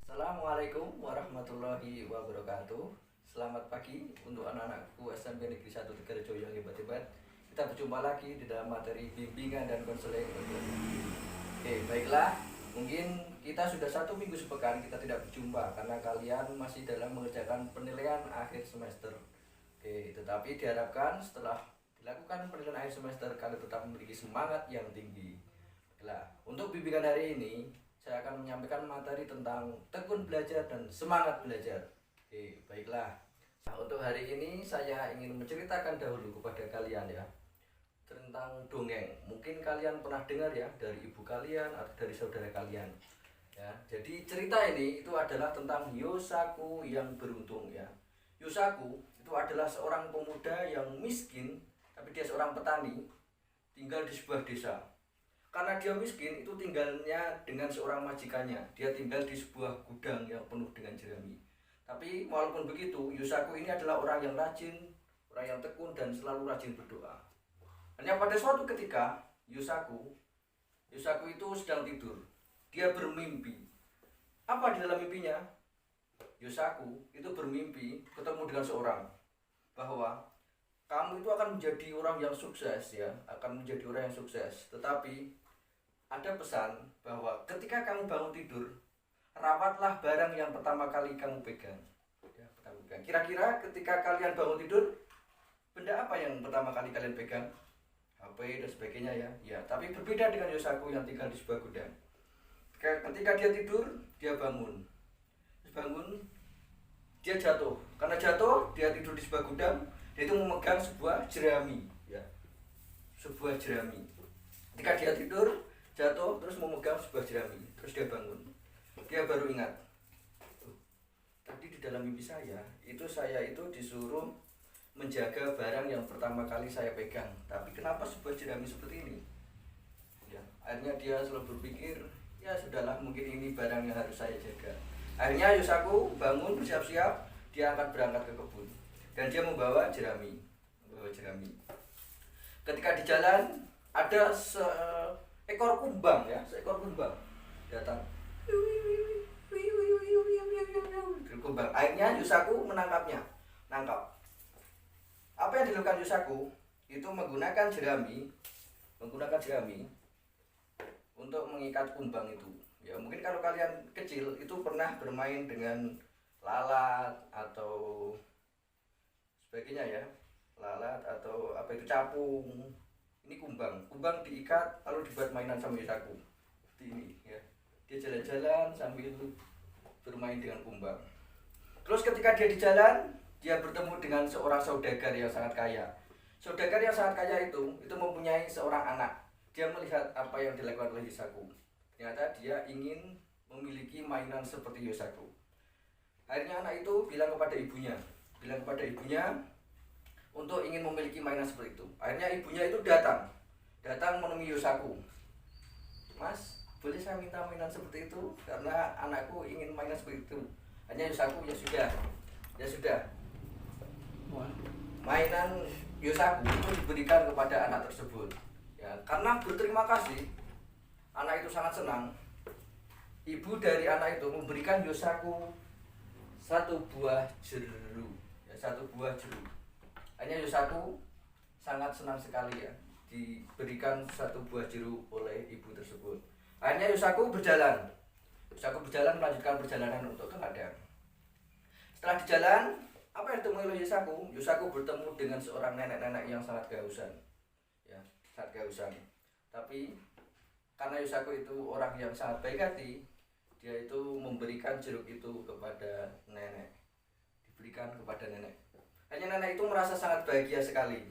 Assalamualaikum warahmatullahi wabarakatuh. Selamat pagi untuk anak-anakku SMP Negeri 1 Tegarjo yang hebat-hebat. Kita berjumpa lagi di dalam materi bimbingan dan konseling. Oke, baiklah. Mungkin kita sudah 1 minggu sepekan kita tidak berjumpa karena kalian masih dalam mengerjakan penilaian akhir semester. Oke, tetapi diharapkan setelah dilakukan penilaian akhir semester kalian tetap memiliki semangat yang tinggi. Baiklah, untuk bimbingan hari ini saya akan menyampaikan materi tentang tekun belajar dan semangat belajar. Oke, baiklah. Nah, untuk hari ini saya ingin menceritakan dahulu kepada kalian ya tentang dongeng. Mungkin kalian pernah dengar ya dari ibu kalian atau dari saudara kalian. Ya, jadi cerita ini itu adalah tentang Yosaku yang beruntung ya. Yosaku itu adalah seorang pemuda yang miskin, tapi dia seorang petani, tinggal di sebuah desa. Karena dia miskin, itu tinggalnya dengan seorang majikannya. Dia tinggal di sebuah gudang yang penuh dengan jerami. Tapi walaupun begitu, Yosaku ini adalah orang yang rajin, orang yang tekun dan selalu rajin berdoa. Hanya pada suatu ketika, Yosaku itu sedang tidur. Dia bermimpi. Apa di dalam mimpinya? Yosaku itu bermimpi ketemu dengan seorang, bahwa kamu itu akan menjadi orang yang sukses ya, akan menjadi orang yang sukses. Tetapi ada pesan bahwa ketika kamu bangun tidur, rawatlah barang yang pertama kali kamu pegang. Ya, kira-kira ketika kalian bangun tidur, benda apa yang pertama kali kalian pegang? HP dan sebagainya ya. Ya, tapi berbeda dengan Yosaku yang tinggal di sebuah gudang. Ketika dia tidur, dia bangun. Terus bangun, dia jatuh. Karena jatuh, dia tidur di sebuah gudang. Dia itu memegang sebuah jerami ya, sebuah jerami. Ketika dia tidur jatuh terus memegang sebuah jerami, terus dia bangun, dia baru ingat, tadi di dalam mimpi saya itu disuruh menjaga barang yang pertama kali saya pegang, tapi kenapa sebuah jerami seperti ini ya. Akhirnya dia selalu berpikir, ya sudahlah, mungkin ini barang yang harus saya jaga. Akhirnya Yosaku bangun bersiap-siap, dia akan berangkat ke kebun. Dan dia membawa jerami. Ketika di jalan ada seekor kumbang ya, seekor kumbang datang. Kumbang. Akhirnya Yosaku menangkapnya. Nangkap. Apa yang dilakukan Yosaku? Itu menggunakan jerami untuk mengikat kumbang itu. Ya, mungkin kalau kalian kecil itu pernah bermain dengan lalat atau sebagainya ya, lalat atau apa itu, capung. Ini kumbang diikat lalu dibuat mainan sama Yosaku seperti ini ya. Dia jalan-jalan sambil bermain dengan kumbang. Terus ketika dia di jalan, dia bertemu dengan seorang saudagar yang sangat kaya. Saudagar yang sangat kaya itu mempunyai seorang anak. Dia melihat apa yang dilakukan oleh Yosaku. Ternyata dia ingin memiliki mainan seperti Yosaku. Akhirnya anak itu bilang kepada ibunya untuk ingin memiliki mainan seperti itu. Akhirnya ibunya itu datang menemui Yosaku. Mas, boleh saya minta mainan seperti itu? Karena anakku ingin mainan seperti itu. Hanya Yosaku, ya sudah. Mainan Yosaku itu diberikan kepada anak tersebut. Ya, karena berterima kasih, anak itu sangat senang. Ibu dari anak itu memberikan Yosaku satu buah jeruk. Hanya Yosaku sangat senang sekali ya diberikan satu buah jeruk oleh ibu tersebut. Akhirnya Yosaku berjalan melanjutkan perjalanan untuk ke ladang. Setelah di jalan, apa yang ditemui oleh Yosaku? Yosaku bertemu dengan seorang nenek-nenek yang sangat kehausan. Ya, sangat kehausan. Tapi karena Yosaku itu orang yang sangat baik hati, dia itu memberikan jeruk itu kepada nenek. Hanya nenek itu merasa sangat bahagia sekali.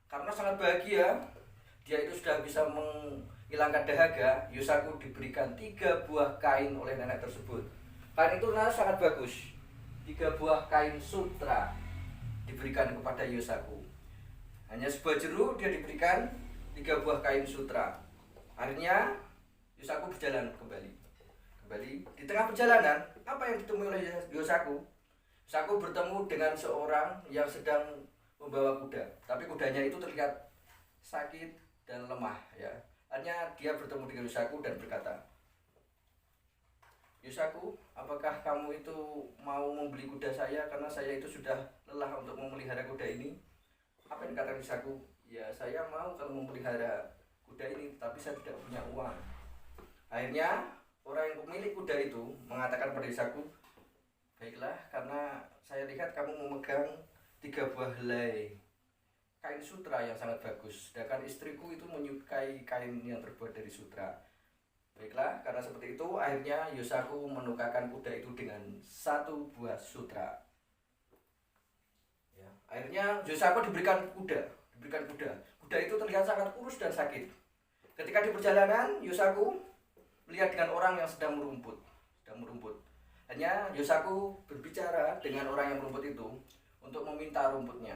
Karena sangat bahagia, dia itu sudah bisa menghilangkan dahaga. Yosaku diberikan 3 buah kain oleh nenek tersebut. Kain itu sangat bagus. 3 buah kain sutra diberikan kepada Yosaku. Hanya sebuah jeruk, dia diberikan 3 buah kain sutra. Akhirnya Yosaku berjalan kembali. Di tengah perjalanan, apa yang ditemui oleh Yosaku? Yosaku bertemu dengan seorang yang sedang membawa kuda, tapi kudanya itu terlihat sakit dan lemah ya. Akhirnya dia bertemu dengan Yosaku dan berkata, Yusaku, apakah kamu itu mau membeli kuda saya karena saya itu sudah lelah untuk memelihara kuda ini? Apa yang kata Yusaku? Ya saya mau kalau memelihara kuda ini, tapi saya tidak punya uang. Akhirnya orang yang pemilik kuda itu mengatakan pada Yusaku, baiklah, karena saya lihat kamu memegang 3 buah helai kain sutra yang sangat bagus, sedangkan istriku itu menyukai kain yang terbuat dari sutra. Baiklah, karena seperti itu akhirnya Yusaku menukarkan kuda itu dengan 1 buah sutra. Ya, akhirnya Yusaku diberikan kuda. Kuda itu terlihat sangat kurus dan sakit. Ketika di perjalanan, Yusaku melihat dengan orang yang sedang merumput. Hanya Yusaku berbicara dengan orang yang merumput itu untuk meminta rumputnya.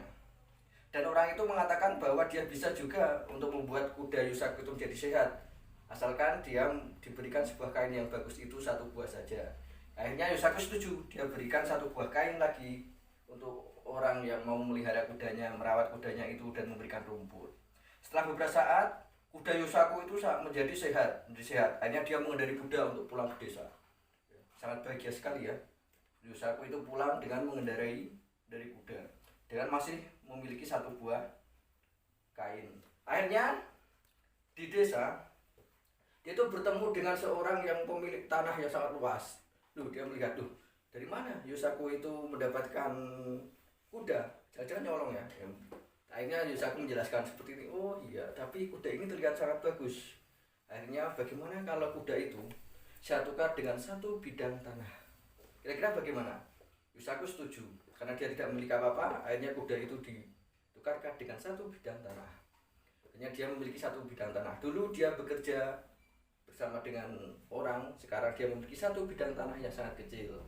Dan orang itu mengatakan bahwa dia bisa juga untuk membuat kuda Yusaku itu menjadi sehat, asalkan dia diberikan sebuah kain yang bagus itu 1 buah saja. Akhirnya Yusaku setuju, dia berikan 1 buah kain lagi untuk orang yang mau memelihara kudanya, merawat kudanya itu dan memberikan rumput. Setelah beberapa saat, kuda Yusaku itu menjadi sehat. Akhirnya dia mengendari kuda untuk pulang ke desa. Sangat bahagia sekali ya. Yusaku itu pulang dengan mengendarai dari kuda, dengan masih memiliki 1 buah kain. Akhirnya di desa dia itu bertemu dengan seorang yang pemilik tanah yang sangat luas. Dia melihat, dari mana Yusaku itu mendapatkan kuda? Jangan-jangan nyolong ya. Akhirnya Yusaku menjelaskan seperti ini. Oh iya, tapi kuda ini terlihat sangat bagus. Akhirnya bagaimana kalau kuda itu saya tukar dengan 1 bidang tanah? Kira-kira bagaimana? Yusaku setuju. Karena dia tidak memiliki apa-apa, akhirnya kuda itu ditukarkan dengan 1 bidang tanah. Akhirnya dia memiliki 1 bidang tanah. Dulu dia bekerja bersama dengan orang, sekarang dia memiliki 1 bidang tanah yang sangat kecil.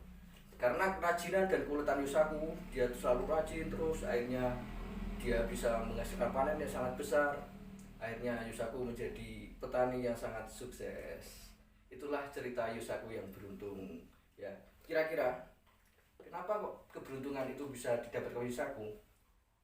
Karena kerajinan dan keuletan Yusaku, dia selalu rajin terus, akhirnya dia bisa menghasilkan panen yang sangat besar. Akhirnya Yusaku menjadi petani yang sangat sukses. Itulah cerita Yusaku yang beruntung. Ya, kira-kira kenapa kok keberuntungan itu bisa didapatkan oleh Yusaku?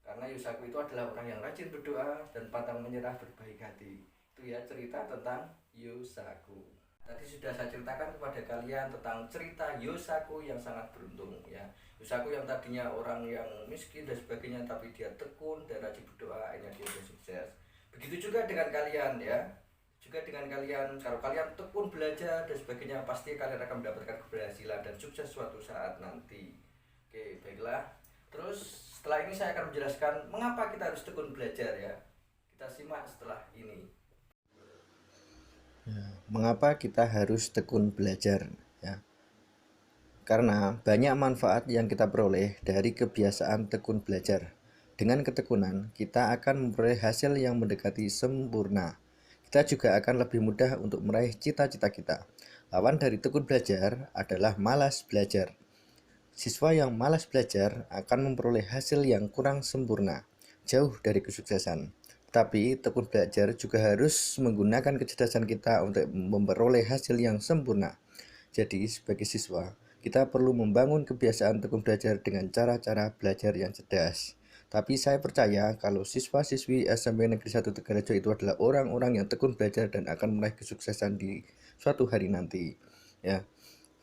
Karena Yusaku itu adalah orang yang rajin berdoa dan pantang menyerah, berbaik hati. Itu ya cerita tentang Yusaku. Tadi sudah saya ceritakan kepada kalian tentang cerita Yusaku yang sangat beruntung ya. Yusaku yang tadinya orang yang miskin dan sebagainya, tapi dia tekun dan rajin berdoa, akhirnya dia sukses. Begitu juga dengan kalian ya. Juga dengan kalian, kalau kalian tekun belajar dan sebagainya, pasti kalian akan mendapatkan keberhasilan dan sukses suatu saat nanti. Oke, baiklah. Terus setelah ini saya akan menjelaskan mengapa kita harus tekun belajar ya. Kita simak setelah ini. Mengapa kita harus tekun belajar ya? Karena banyak manfaat yang kita peroleh dari kebiasaan tekun belajar. Dengan ketekunan, kita akan memperoleh hasil yang mendekati sempurna. Kita juga akan lebih mudah untuk meraih cita-cita kita. Lawan dari tekun belajar adalah malas belajar. Siswa yang malas belajar akan memperoleh hasil yang kurang sempurna, jauh dari kesuksesan. Tapi tekun belajar juga harus menggunakan kecerdasan kita untuk memperoleh hasil yang sempurna. Jadi sebagai siswa, kita perlu membangun kebiasaan tekun belajar dengan cara-cara belajar yang cerdas. Tapi saya percaya kalau siswa-siswi SMP Negeri 1 Tegalrejo itu adalah orang-orang yang tekun belajar dan akan meraih kesuksesan di suatu hari nanti. Ya.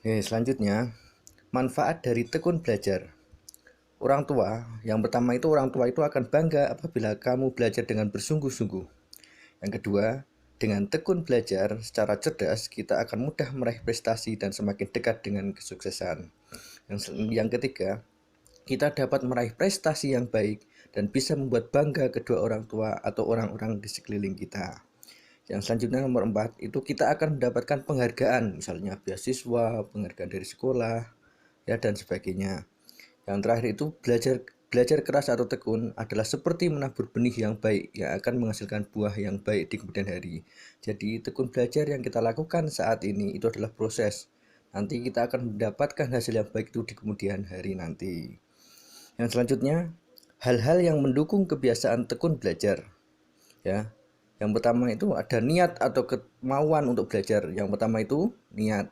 Selanjutnya, manfaat dari tekun belajar. Yang pertama itu orang tua itu akan bangga apabila kamu belajar dengan bersungguh-sungguh. Yang kedua, dengan tekun belajar secara cerdas, kita akan mudah meraih prestasi dan semakin dekat dengan kesuksesan. Yang ketiga, kita dapat meraih prestasi yang baik dan bisa membuat bangga kedua orang tua atau orang-orang di sekeliling kita. Yang selanjutnya nomor 4, itu kita akan mendapatkan penghargaan, misalnya beasiswa, penghargaan dari sekolah, ya dan sebagainya. Yang terakhir itu belajar keras atau tekun adalah seperti menabur benih yang baik yang akan menghasilkan buah yang baik di kemudian hari. Jadi tekun belajar yang kita lakukan saat ini itu adalah proses. Nanti kita akan mendapatkan hasil yang baik itu di kemudian hari nanti. Yang selanjutnya, hal-hal yang mendukung kebiasaan tekun belajar. Ya. Yang pertama itu ada niat atau kemauan untuk belajar. Yang pertama itu niat.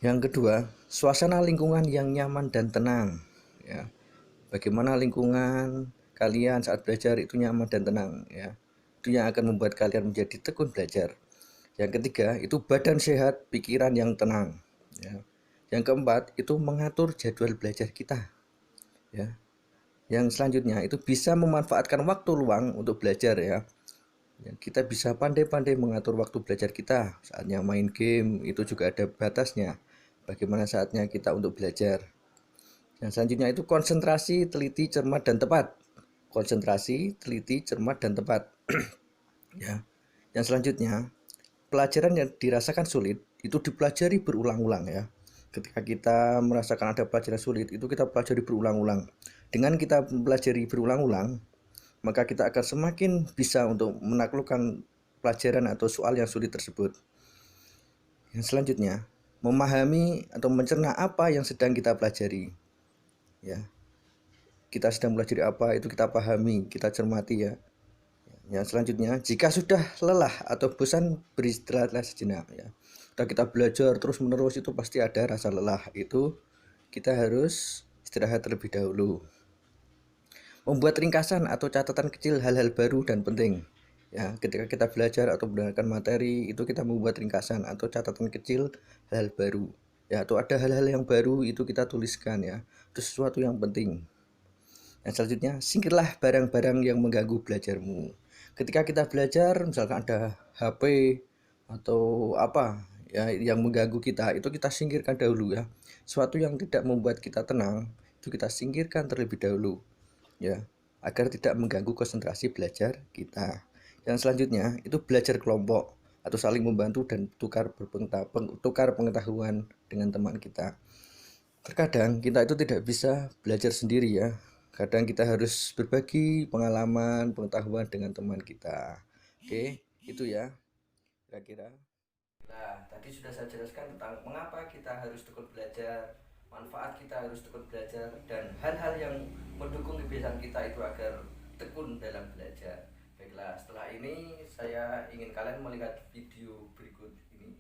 Yang kedua, suasana lingkungan yang nyaman dan tenang. Ya. Bagaimana lingkungan kalian saat belajar itu nyaman dan tenang. Ya. Itu yang akan membuat kalian menjadi tekun belajar. Yang ketiga, itu badan sehat, pikiran yang tenang. ya. Yang keempat itu mengatur jadwal belajar kita, ya. Yang selanjutnya itu bisa memanfaatkan waktu luang untuk belajar, ya. Kita bisa pandai-pandai mengatur waktu belajar kita. Saatnya main game itu juga ada batasnya. Bagaimana saatnya kita untuk belajar. Yang selanjutnya itu konsentrasi, teliti, cermat, dan tepat. Konsentrasi, teliti, cermat, dan tepat. Ya. Yang selanjutnya, pelajaran yang dirasakan sulit itu dipelajari berulang-ulang, ya. Ketika kita merasakan ada pelajaran sulit, itu kita pelajari berulang-ulang. Dengan kita mempelajari berulang-ulang, maka kita akan semakin bisa untuk menaklukkan pelajaran atau soal yang sulit tersebut. Yang selanjutnya, memahami atau mencerna apa yang sedang kita pelajari. Ya, kita sedang belajar apa itu kita pahami, kita cermati, ya. Yang selanjutnya, jika sudah lelah atau bosan, beristirahatlah sejenak, ya. Kalau kita belajar terus menerus itu pasti ada rasa lelah. Itu kita harus istirahat terlebih dahulu. Membuat ringkasan atau catatan kecil hal-hal baru dan penting. Ya, ketika kita belajar atau mendengarkan materi itu kita membuat ringkasan atau catatan kecil hal-hal baru. Ya, atau ada hal-hal yang baru itu kita tuliskan, ya. Itu sesuatu yang penting. Yang selanjutnya, singkirlah barang-barang yang mengganggu belajarmu. Ketika kita belajar, misalkan ada HP atau apa ya yang mengganggu kita, itu kita singkirkan dahulu, ya. Sesuatu yang tidak membuat kita tenang, itu kita singkirkan terlebih dahulu, ya, agar tidak mengganggu konsentrasi belajar kita. Yang selanjutnya, itu belajar kelompok atau saling membantu dan tukar pengetahuan dengan teman kita. Terkadang kita itu tidak bisa belajar sendiri, ya. Kadang kita harus berbagi pengalaman, pengetahuan dengan teman kita. Oke, itu ya kira-kira. Nah, tadi sudah saya jelaskan tentang mengapa kita harus tekun belajar, manfaat kita harus tekun belajar, dan hal-hal yang mendukung kebiasaan kita itu agar tekun dalam belajar. Baiklah, setelah ini saya ingin kalian melihat video berikut ini.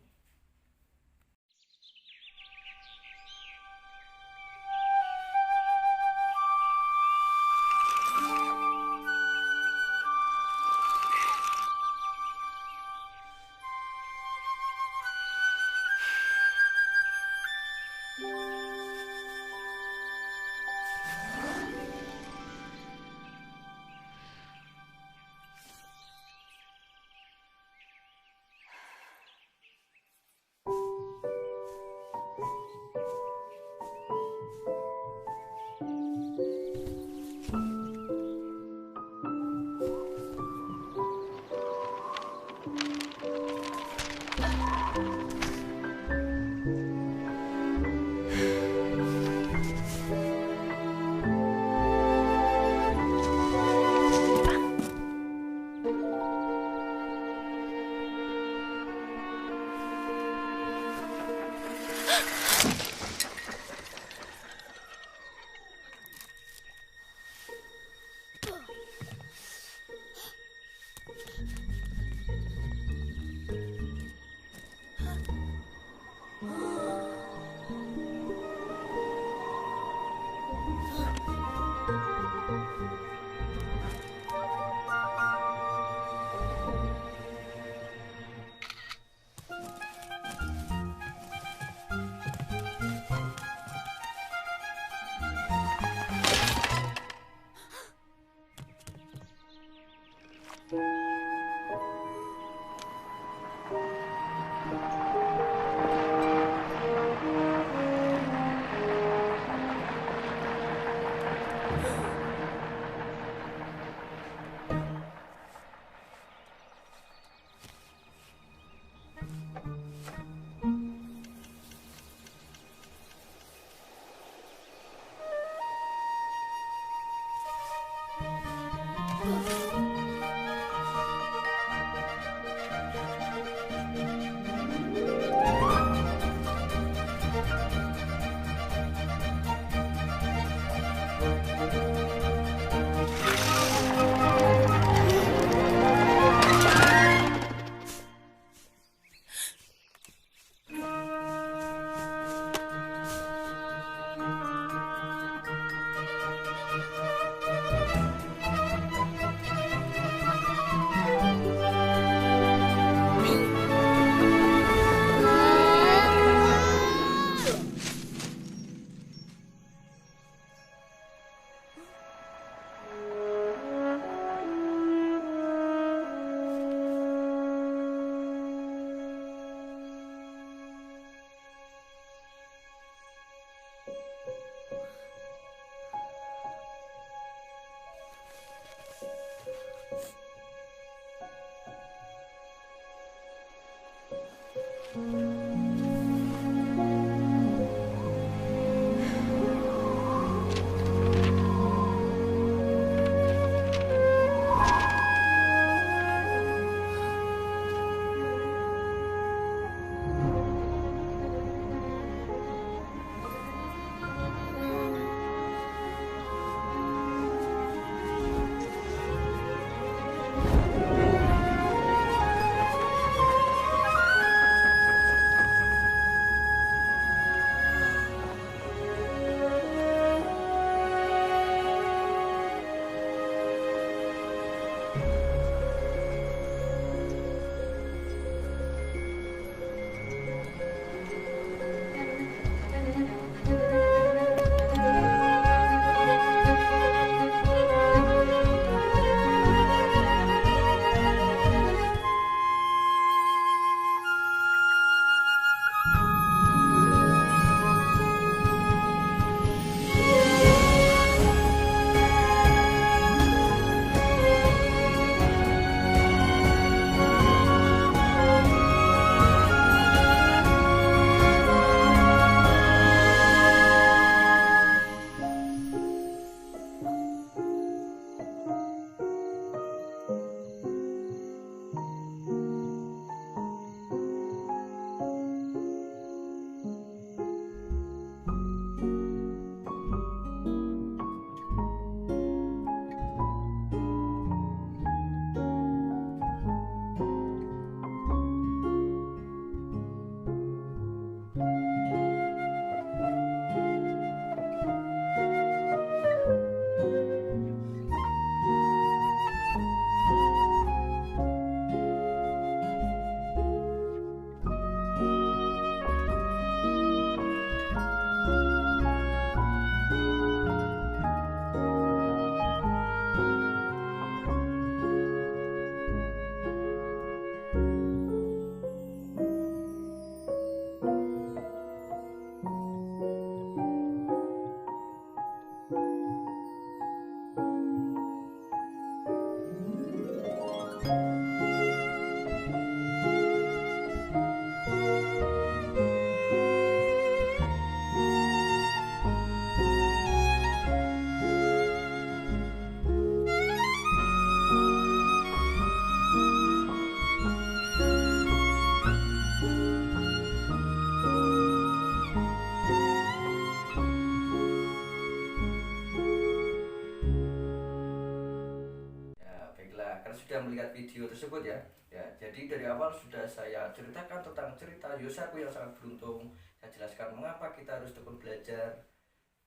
sudah melihat video tersebut ya. Ya, jadi dari awal sudah saya ceritakan tentang cerita Yosaku yang sangat beruntung. Saya jelaskan mengapa kita harus tekun belajar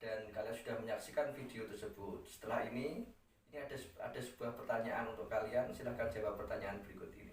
dan kalian sudah menyaksikan video tersebut. Setelah ini ada sebuah pertanyaan untuk kalian. Silahkan jawab pertanyaan berikut ini.